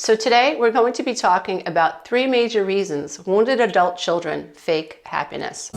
So today we're going to be talking about 3 major reasons wounded adult children fake happiness.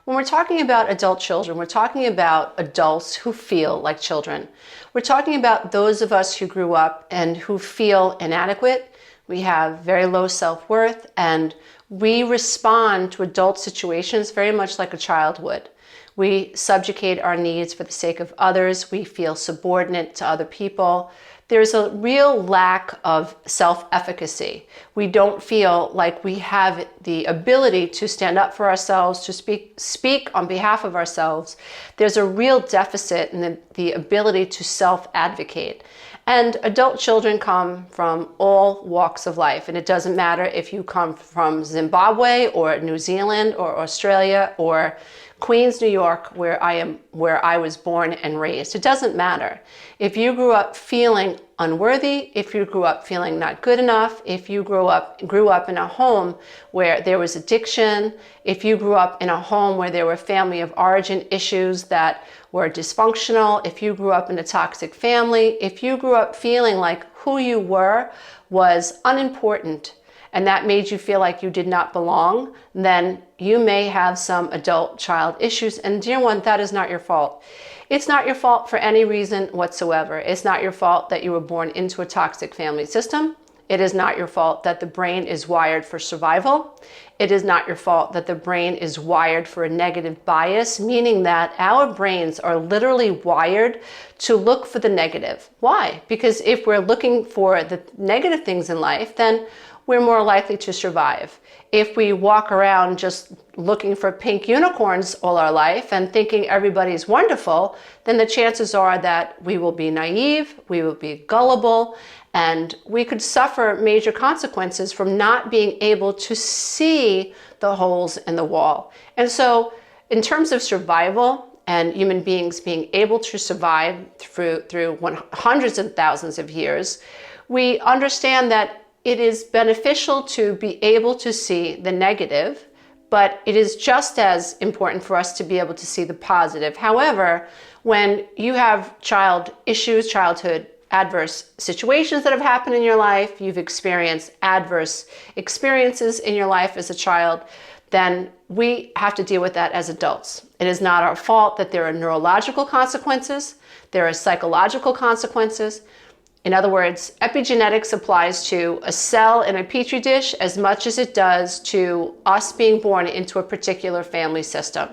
When we're talking about adult children, we're talking about adults who feel like children. We're talking about those of us who grew up and who feel inadequate. We have very low self-worth, and we respond to adult situations very much like a child would. We subjugate our needs for the sake of others. We feel subordinate to other people. There's a real lack of self-efficacy. We don't feel like we have the ability to stand up for ourselves, to speak on behalf of ourselves. There's a real deficit in the ability to self-advocate. And adult children come from all walks of life. And it doesn't matter if you come from Zimbabwe or New Zealand or Australia or Queens, New York, where I was born and raised. It doesn't matter. If you grew up feeling unworthy, if you grew up feeling not good enough, if you grew up in a home where there was addiction, if you grew up in a home where there were family of origin issues that were dysfunctional, if you grew up in a toxic family, if you grew up feeling like who you were was unimportant, and that made you feel like you did not belong, then you may have some adult-child issues. And dear one, that is not your fault. It's not your fault for any reason whatsoever. It's not your fault that you were born into a toxic family system. It is not your fault that the brain is wired for survival. It is not your fault that the brain is wired for a negative bias, meaning that our brains are literally wired to look for the negative. Why? Because if we're looking for the negative things in life, then we're more likely to survive. If we walk around just looking for pink unicorns all our life and thinking everybody's wonderful, then the chances are that we will be naive, we will be gullible, and we could suffer major consequences from not being able to see the holes in the wall. And so in terms of survival and human beings being able to survive through hundreds of thousands of years, we understand that it is beneficial to be able to see the negative, but it is just as important for us to be able to see the positive. However, when you have childhood adverse situations that have happened in your life, you've experienced adverse experiences in your life as a child, then we have to deal with that as adults. It is not our fault that there are neurological consequences, there are psychological consequences. In other words, epigenetics applies to a cell in a petri dish as much as it does to us being born into a particular family system.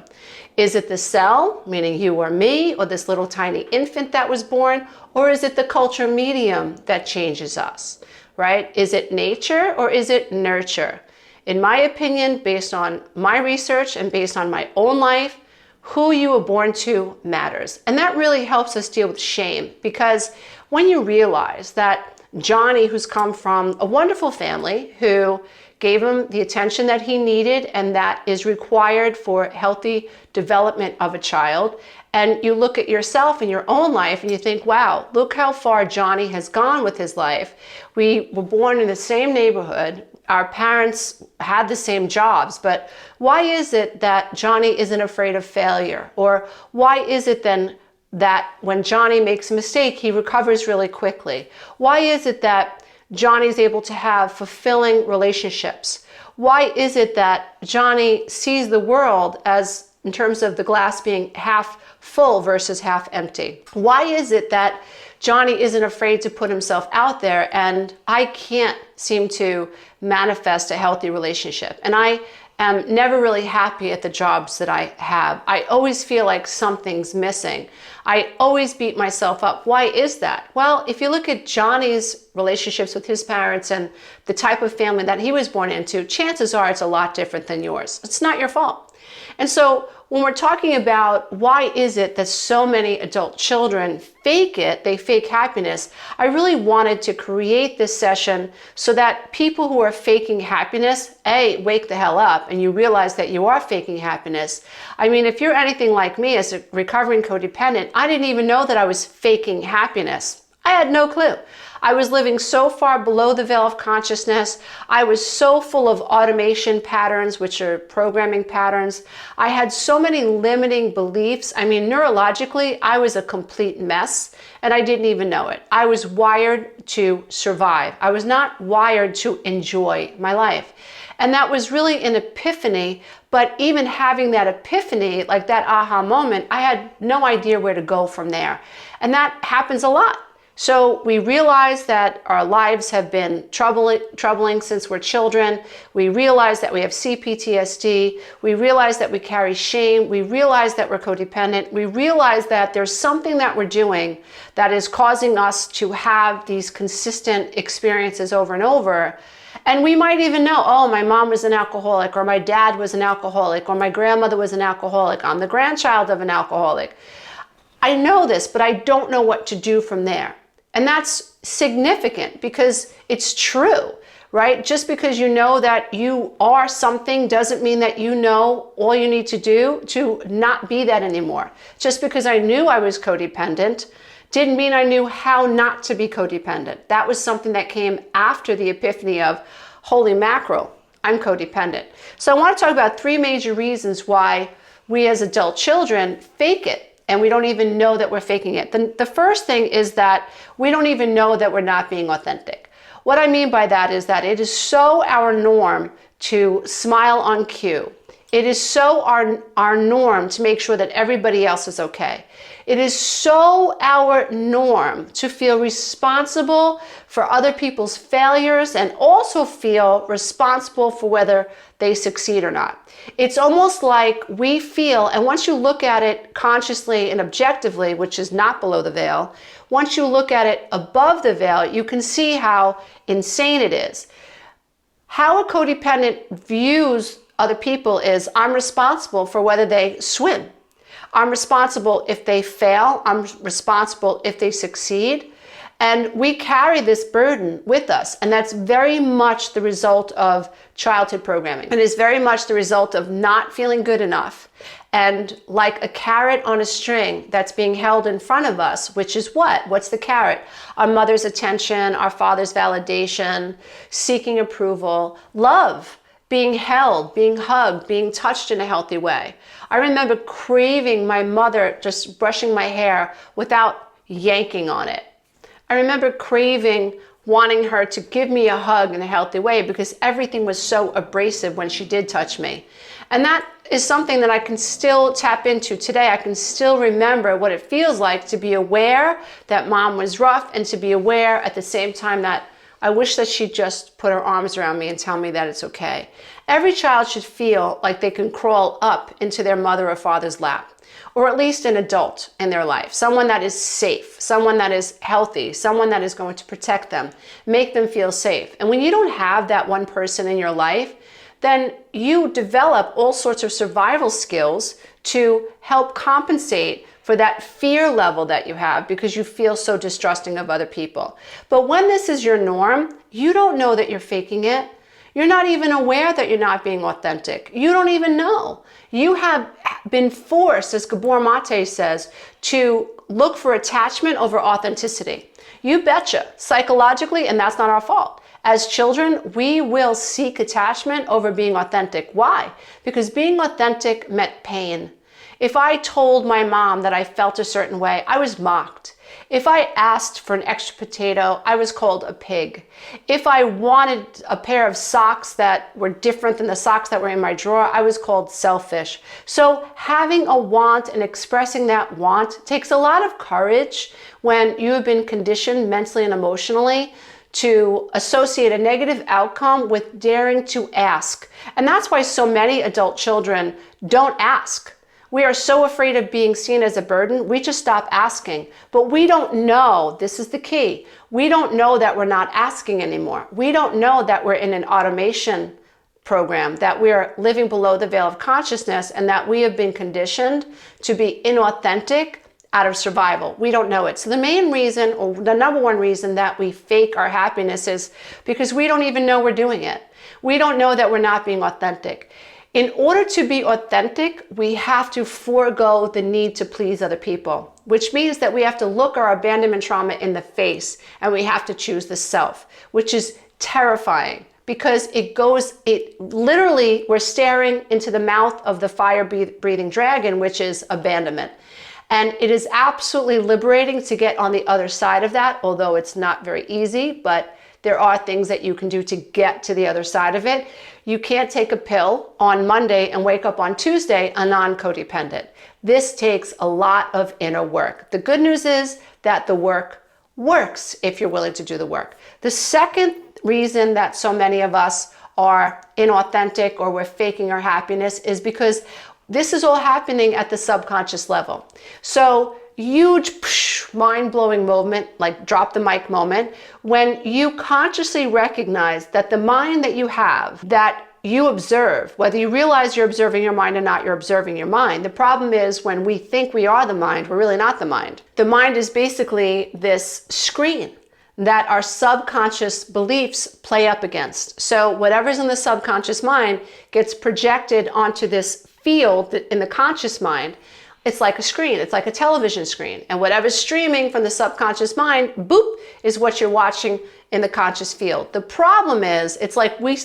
Is it the cell, meaning you or me, or this little tiny infant that was born, or is it the culture medium that changes us, right? Is it nature or is it nurture? In my opinion, based on my research and based on my own life, who you were born to matters. And that really helps us deal with shame, because when you realize that Johnny, who's come from a wonderful family, who gave him the attention that he needed and that is required for healthy development of a child, and you look at yourself in your own life and you think, wow, look how far Johnny has gone with his life. We were born in the same neighborhood. Our parents had the same jobs, but why is it that Johnny isn't afraid of failure? Or why is it then that when Johnny makes a mistake, he recovers really quickly? Why is it that Johnny's able to have fulfilling relationships? Why is it that Johnny sees the world as, in terms of the glass being half full versus half empty? Why is it that Johnny isn't afraid to put himself out there and I can't seem to manifest a healthy relationship? And I am never really happy at the jobs that I have. I always feel like something's missing. I always beat myself up. Why is that? Well, if you look at Johnny's relationships with his parents and the type of family that he was born into, chances are it's a lot different than yours. It's not your fault. And so when we're talking about why is it that so many adult children fake it, they fake happiness, I really wanted to create this session so that people who are faking happiness, A, wake the hell up and you realize that you are faking happiness. I mean, if you're anything like me as a recovering codependent, I didn't even know that I was faking happiness. I had no clue. I was living so far below the veil of consciousness. I was so full of automation patterns, which are programming patterns. I had so many limiting beliefs. I mean, neurologically, I was a complete mess, and I didn't even know it. I was wired to survive. I was not wired to enjoy my life. And that was really an epiphany. But even having that epiphany, like that aha moment, I had no idea where to go from there. And that happens a lot. So we realize that our lives have been troubling since we're children. We realize that we have CPTSD. We realize that we carry shame. We realize that we're codependent. We realize that there's something that we're doing that is causing us to have these consistent experiences over and over. And we might even know, oh, my mom was an alcoholic, or my dad was an alcoholic, or my grandmother was an alcoholic. I'm the grandchild of an alcoholic. I know this, but I don't know what to do from there. And that's significant because it's true, right? Just because you know that you are something doesn't mean that you know all you need to do to not be that anymore. Just because I knew I was codependent didn't mean I knew how not to be codependent. That was something that came after the epiphany of, holy mackerel, I'm codependent. So I want to talk about 3 major reasons why we as adult children fake it. And we don't even know that we're faking it. The first thing is that we don't even know that we're not being authentic. What I mean by that is that it is so our norm to smile on cue. It is so our norm to make sure that everybody else is okay. It is so our norm to feel responsible for other people's failures and also feel responsible for whether they succeed or not. It's almost like we feel, and once you look at it consciously and objectively, which is not below the veil, once you look at it above the veil, you can see how insane it is. How a codependent views other people is, I'm responsible for whether they swim. I'm responsible if they fail. I'm responsible if they succeed. And we carry this burden with us. And that's very much the result of childhood programming. It is very much the result of not feeling good enough. And like a carrot on a string that's being held in front of us, which is what? What's the carrot? Our mother's attention, our father's validation, seeking approval, love, being held, being hugged, being touched in a healthy way. I remember craving my mother just brushing my hair without yanking on it. I remember craving wanting her to give me a hug in a healthy way because everything was so abrasive when she did touch me. And that is something that I can still tap into today. I can still remember what it feels like to be aware that mom was rough and to be aware at the same time that I wish that she'd just put her arms around me and tell me that it's okay. Every child should feel like they can crawl up into their mother or father's lap, or at least an adult in their life, someone that is safe, someone that is healthy, someone that is going to protect them, make them feel safe. And when you don't have that one person in your life, then you develop all sorts of survival skills to help compensate for that fear level that you have because you feel so distrusting of other people. But when this is your norm, you don't know that you're faking it. You're not even aware that you're not being authentic. You don't even know. You have been forced, as Gabor Mate says, to look for attachment over authenticity. You betcha, psychologically, and that's not our fault. As children, we will seek attachment over being authentic. Why? Because being authentic meant pain. If I told my mom that I felt a certain way, I was mocked. If I asked for an extra potato, I was called a pig. If I wanted a pair of socks that were different than the socks that were in my drawer, I was called selfish. So having a want and expressing that want takes a lot of courage when you have been conditioned mentally and emotionally to associate a negative outcome with daring to ask. And that's why so many adult children don't ask. We are so afraid of being seen as a burden, we just stop asking. But we don't know, this is the key, we don't know that we're not asking anymore. We don't know that we're in an automation program, that we're living below the veil of consciousness, and that we have been conditioned to be inauthentic out of survival. We don't know it. So the main reason, or the number one reason that we fake our happiness is because we don't even know we're doing it. We don't know that we're not being authentic. In order to be authentic, we have to forego the need to please other people, which means that we have to look our abandonment trauma in the face, and we have to choose the self, which is terrifying because it literally, we're staring into the mouth of the fire-breathing dragon, which is abandonment. And it is absolutely liberating to get on the other side of that, although it's not very easy, but there are things that you can do to get to the other side of it. You can't take a pill on Monday and wake up on Tuesday a non-codependent. This takes a lot of inner work. The good news is that the work works if you're willing to do the work. The second reason that so many of us are inauthentic or we're faking our happiness is because this is all happening at the subconscious level. So huge mind-blowing moment, like drop the mic moment, when you consciously recognize that the mind that you have, that you observe, whether you realize you're observing your mind or not, you're observing your mind. The problem is when we think we are the mind, we're really not the mind. The mind is basically this screen that our subconscious beliefs play up against. So whatever's in the subconscious mind gets projected onto this field in the conscious mind. It's like a screen, it's like a television screen. And whatever's streaming from the subconscious mind, boop, is what you're watching in the conscious field. The problem is, it's like we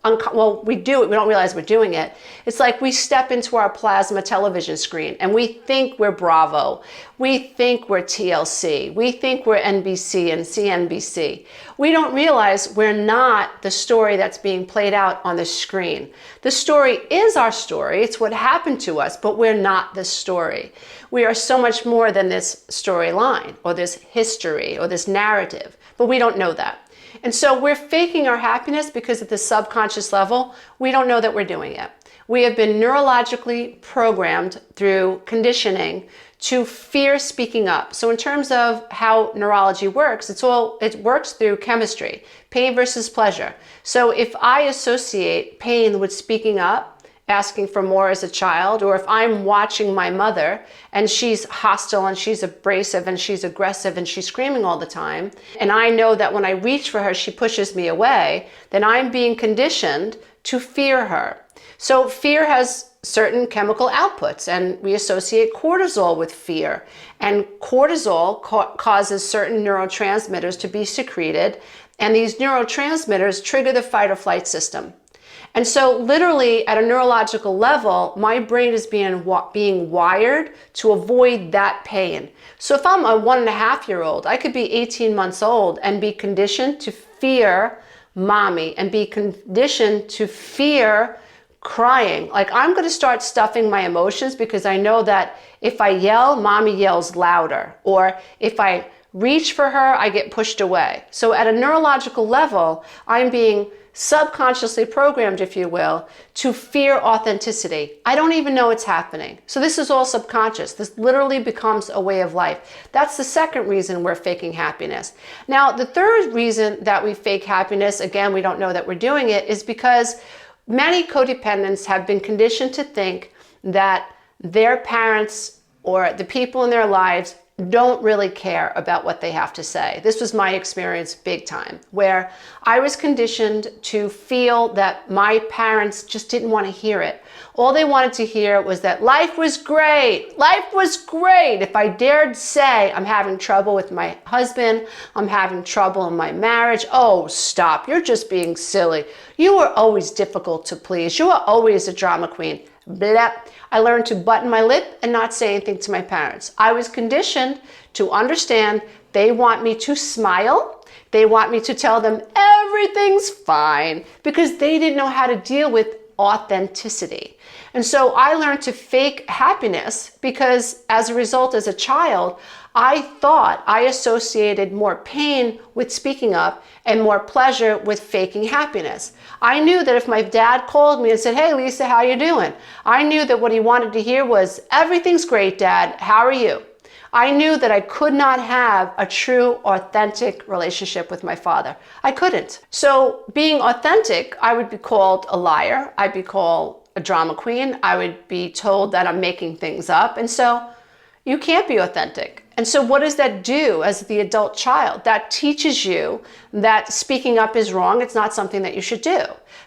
do it, we don't realize we're doing it. It's like we step into our plasma television screen and we think we're Bravo. We think we're TLC. We think we're NBC and CNBC. We don't realize we're not the story that's being played out on the screen. The story is our story. It's what happened to us, but we're not the story. We are so much more than this storyline or this history or this narrative, but we don't know that. And so we're faking our happiness because at the subconscious level, we don't know that we're doing it. We have been neurologically programmed through conditioning to fear speaking up. So in terms of how neurology works, it works through chemistry, pain versus pleasure. So if I associate pain with speaking up, asking for more as a child, or if I'm watching my mother and she's hostile and she's abrasive and she's aggressive and she's screaming all the time, and I know that when I reach for her, she pushes me away, then I'm being conditioned to fear her. So fear has certain chemical outputs, and we associate cortisol with fear. And cortisol causes certain neurotransmitters to be secreted, and these neurotransmitters trigger the fight or flight system. And so literally at a neurological level, my brain is being wired to avoid that pain. So if I'm a 1.5-year-old, I could be 18 months old and be conditioned to fear mommy and be conditioned to fear crying. Like I'm going to start stuffing my emotions because I know that if I yell, mommy yells louder. Or if I reach for her, I get pushed away. So at a neurological level, I'm being subconsciously programmed, if you will, to fear authenticity. I don't even know it's happening. So this is all subconscious. This literally becomes a way of life. That's the second reason we're faking happiness. Now, the third reason that we fake happiness, again, we don't know that we're doing it, is because many codependents have been conditioned to think that their parents or the people in their lives don't really care about what they have to say. This was my experience big time, where I was conditioned to feel that my parents just didn't want to hear it. All they wanted to hear was that life was great. Life was great. If I dared say I'm having trouble with my husband, I'm having trouble in my marriage, oh, stop. You're just being silly. You were always difficult to please. You were always a drama queen. Blah. I learned to button my lip and not say anything to my parents. I was conditioned to understand they want me to smile. They want me to tell them everything's fine because they didn't know how to deal with authenticity. And so I learned to fake happiness because as a result, as a child, I thought I associated more pain with speaking up and more pleasure with faking happiness. I knew that if my dad called me and said, "Hey Lisa, how you doing?" I knew that what he wanted to hear was, "Everything's great, Dad. How are you?" I knew that I could not have a true, authentic relationship with my father. I couldn't. So being authentic, I would be called a liar. I'd be called a drama queen. I would be told that I'm making things up. And so You can't be authentic. And so what does that do as the adult child? That teaches you that speaking up is wrong. It's not something that you should do.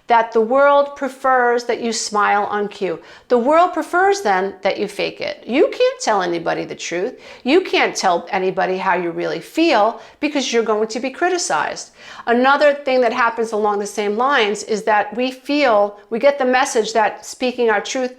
That the world prefers that you smile on cue. The world prefers then that you fake it. You can't tell anybody the truth. You can't tell anybody how you really feel because you're going to be criticized. Another thing that happens along the same lines is that we get the message that speaking our truth,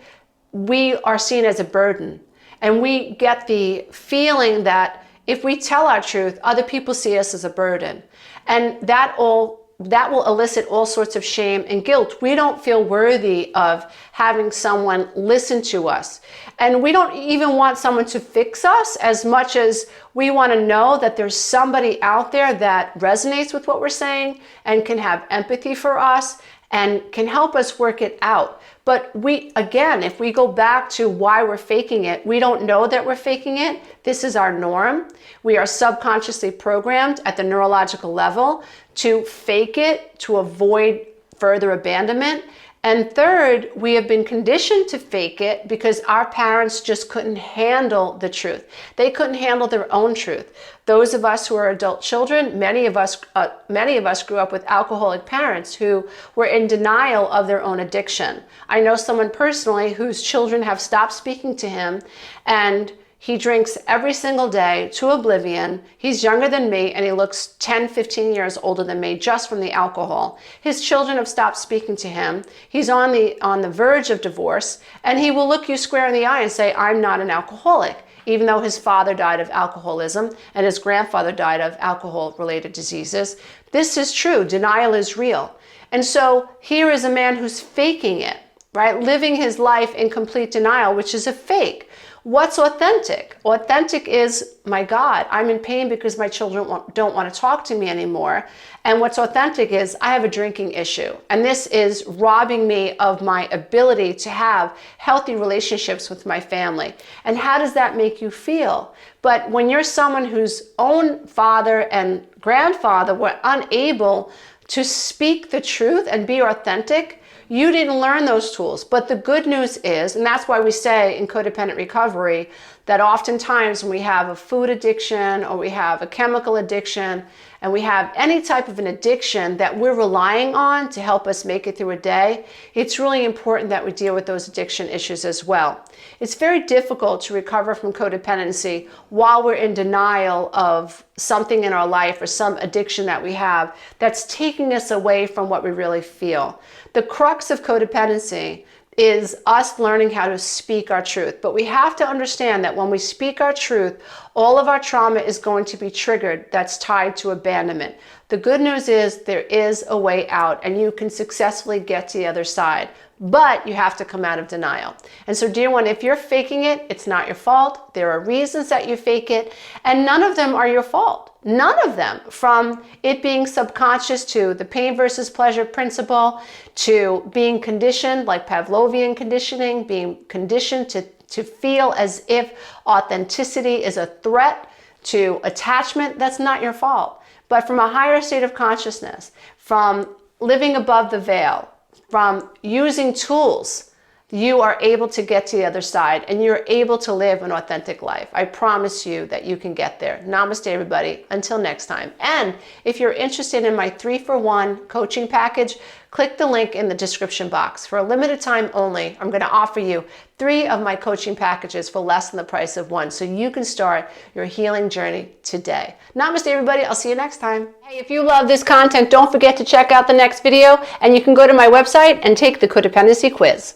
we are seen as a burden. And we get the feeling that if we tell our truth, other people see us as a burden. And that will elicit all sorts of shame and guilt. We don't feel worthy of having someone listen to us. And we don't even want someone to fix us as much as we want to know that there's somebody out there that resonates with what we're saying and can have empathy for us and can help us work it out. But if we go back to why we're faking it, we don't know that we're faking it. This is our norm. We are subconsciously programmed at the neurological level to fake it, to avoid further abandonment. And third, we have been conditioned to fake it because our parents just couldn't handle the truth. They couldn't handle their own truth. Those of us who are adult children, many of us grew up with alcoholic parents who were in denial of their own addiction. I know someone personally whose children have stopped speaking to him, and he drinks every single day to oblivion. He's younger than me, and he looks 10, 15 years older than me just from the alcohol. His children have stopped speaking to him. He's on the verge of divorce, and he will look you square in the eye and say, "I'm not an alcoholic," even though his father died of alcoholism and his grandfather died of alcohol-related diseases. This is true. Denial is real. And so here is a man who's faking it, right? Living his life in complete denial, which is a fake. What's authentic? Authentic is, my God, I'm in pain because my children don't want to talk to me anymore. And what's authentic is, I have a drinking issue. And this is robbing me of my ability to have healthy relationships with my family. And how does that make you feel? But when you're someone whose own father and grandfather were unable to speak the truth and be authentic, you didn't learn those tools. But the good news is, and that's why we say in codependent recovery that oftentimes when we have a food addiction or we have a chemical addiction and we have any type of an addiction that we're relying on to help us make it through a day, it's really important that we deal with those addiction issues as well. It's very difficult to recover from codependency while we're in denial of something in our life or some addiction that we have that's taking us away from what we really feel. The crux of codependency is us learning how to speak our truth. But we have to understand that when we speak our truth, all of our trauma is going to be triggered that's tied to abandonment. The good news is there is a way out and you can successfully get to the other side. But you have to come out of denial. And so, dear one, if you're faking it, it's not your fault. There are reasons that you fake it, and none of them are your fault. None of them, from it being subconscious to the pain versus pleasure principle, to being conditioned like Pavlovian conditioning, being conditioned to feel as if authenticity is a threat, to attachment, that's not your fault. But from a higher state of consciousness, from living above the veil, from using tools, you are able to get to the other side and you're able to live an authentic life. I promise you that you can get there. Namaste, everybody. Until next time. And if you're interested in my 3-for-1 coaching package, click the link in the description box. For a limited time only, I'm going to offer you 3 of my coaching packages for less than the price of 1, so you can start your healing journey today. Namaste, everybody. I'll see you next time. Hey, if you love this content, don't forget to check out the next video, and you can go to my website and take the codependency quiz.